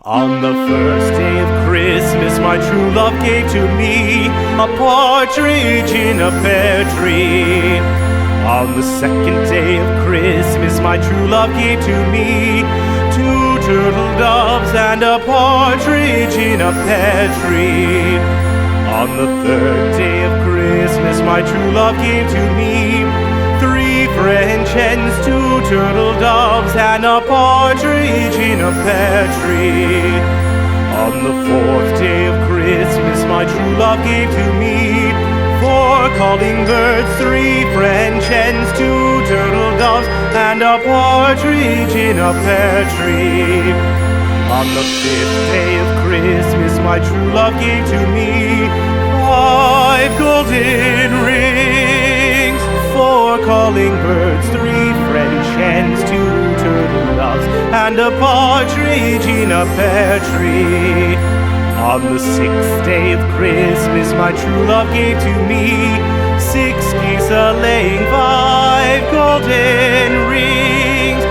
On the first day of Christmas, my true love gave to me a partridge in a pear tree. On the second day of Christmas, my true love gave to me two turtle doves and a partridge in a pear tree. On the third day of Christmas, my true love gave to me three French hens, two turtle doves, and a partridge in a pear tree. On the fourth day of Christmas, my true love gave to me four calling birds, three French hens, two turtle doves, and a partridge in a pear tree. On the fifth day of Christmas, my true love gave to me five golden rings, four calling birds, three French hens, two turtle doves, and a partridge in a pear tree. On the sixth day of Christmas, my true love gave to me six geese a-laying, five golden rings,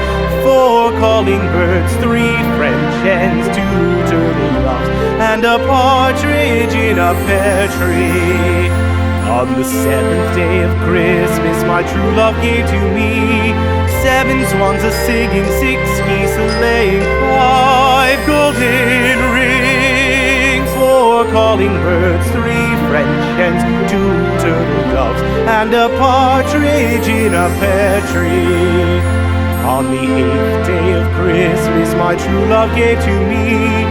four calling birds, three French hens, two turtle doves, and a partridge in a pear tree. On the seventh day of Christmas, my true love gave to me seven swans a-singing, six geese a-laying, five golden rings, four calling birds, three French hens, two turtle doves, and a partridge in a pear tree. On the eighth day of Christmas, my true love gave to me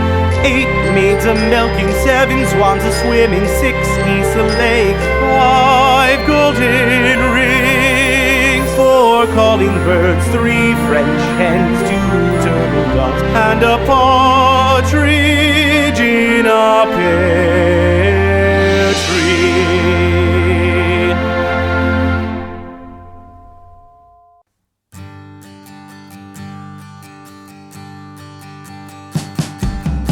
eight maids a-milking, seven swans a-swimming, six geese a-laying, five golden rings, four calling birds, three French hens, two turtle doves, and a partridge in a pear tree.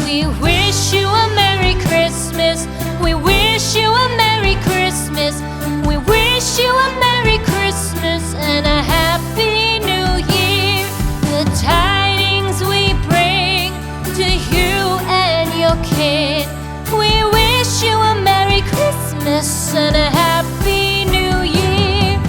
We wish you a Merry Christmas. We wish you a Merry Christmas. We wish you a Merry Christmas and a Happy New Year. The tidings we bring to you and your kid. We wish you a Merry Christmas and a Happy New Year.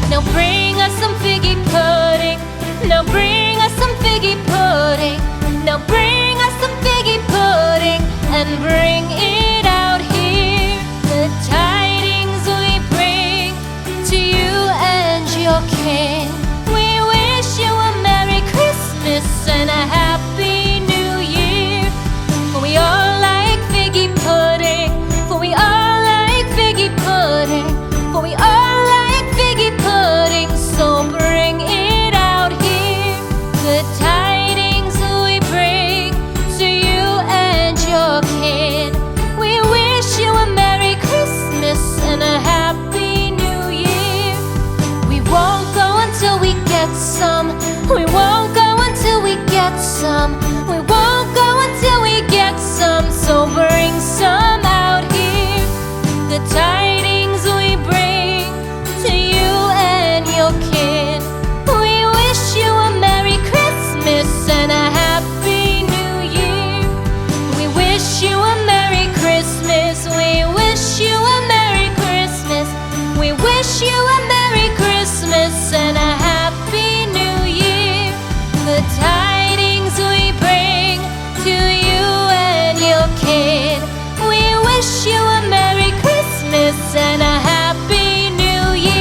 Now bring us some figgy pudding. Now bring us some figgy pudding. Now bring us some figgy pudding and bring it out here. The tidings we bring to you and your kin. We wish you a Merry Christmas and a Happy New Year. For we all like figgy pudding. For we all like figgy pudding. For we all like figgy pudding. So bring it out here. The tidings we bring to you and your kin. We wish you a Merry Christmas and a Happy New Year. We won't go until we get some. We won't go until we get some. We won't go until we get some. So bring some out here. The tidings we bring to you and your kin. We wish you a Merry Christmas and a Happy New Year. We wish you a Merry Christmas. We wish you a Merry Christmas. We wish you a Merry Christmas and a Happy New Year. The tidings we bring to you and your kid. We wish you a Merry Christmas and a Happy New Year.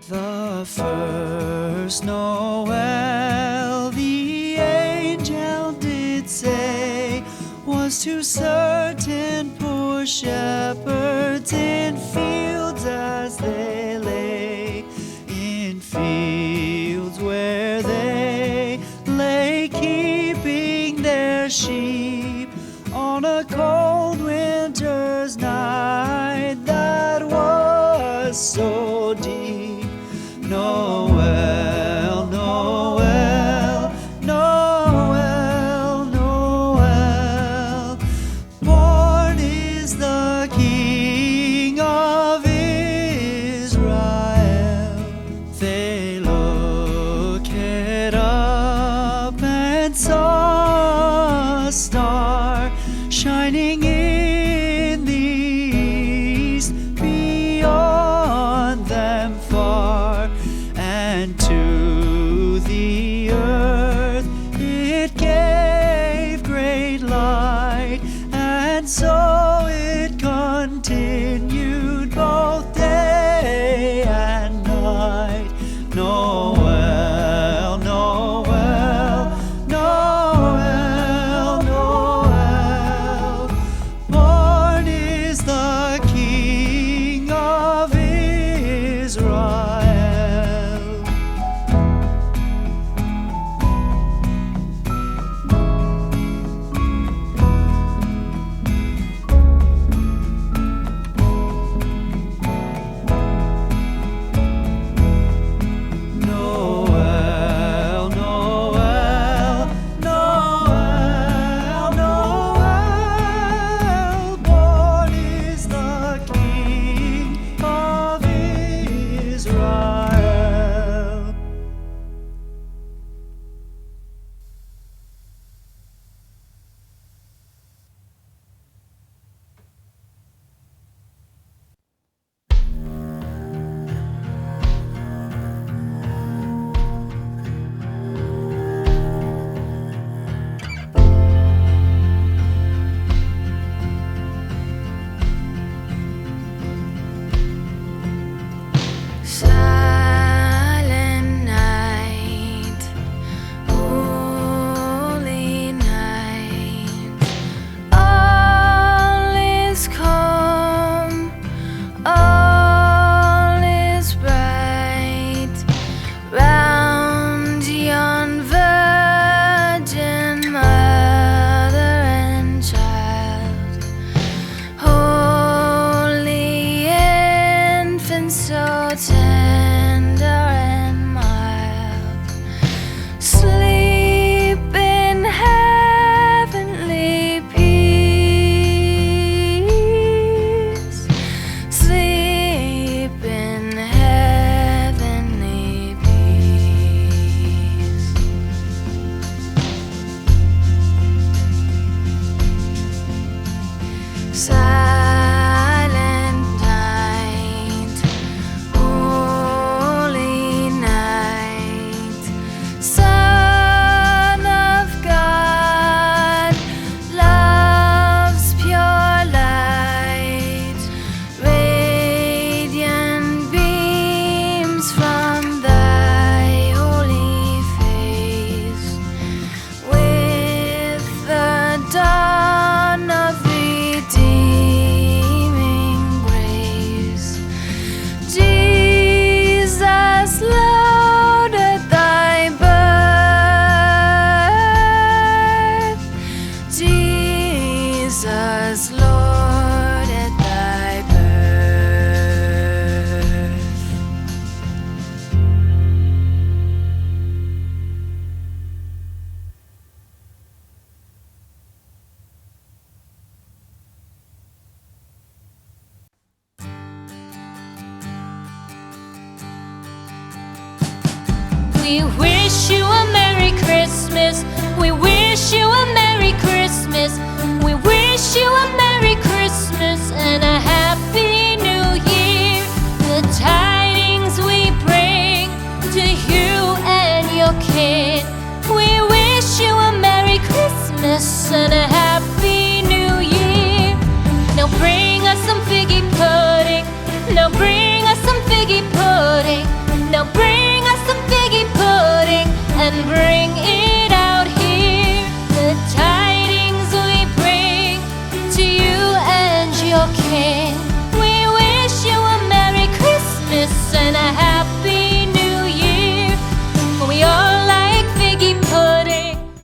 The first Noel, the angel did say, was to certain poor shepherds in fields as they lay. was so deep. Noel, Noel, Noel, Noel. Born is the King of Israel. They looked up and saw a star shining in the east, beyond them far, and to the earth it gave great light, and so it continued both day and night. Noel, Noel, Noel, Noel. Born is the King of Israel. Noel, Noel, Noel, Noel. Born is the King of Israel. Silent night, holy night, all is calm, all is bright, round yon virgin mother and child, holy infant, so tender and mild, sleep in heavenly peace, sleep in heavenly peace. Silent night, holy night, Son of God, love's pure light, radiant beams from thy holy face, with the dawn of redeeming grace. Jesus, Lord, at thy birth, Jesus, Lord, at thy birth. We wish you a Merry Christmas. We wish you a Merry Christmas. We wish you a Merry Christmas and a Happy New Year. The tidings we bring to you and your kin. We wish you a Merry Christmas and a Happy New Year. Now bring us some figgy pudding. Now bring us some figgy pudding. Now bring us some figgy pudding and bring it out here. The tidings we bring to you and your kin. We wish you a Merry Christmas and a Happy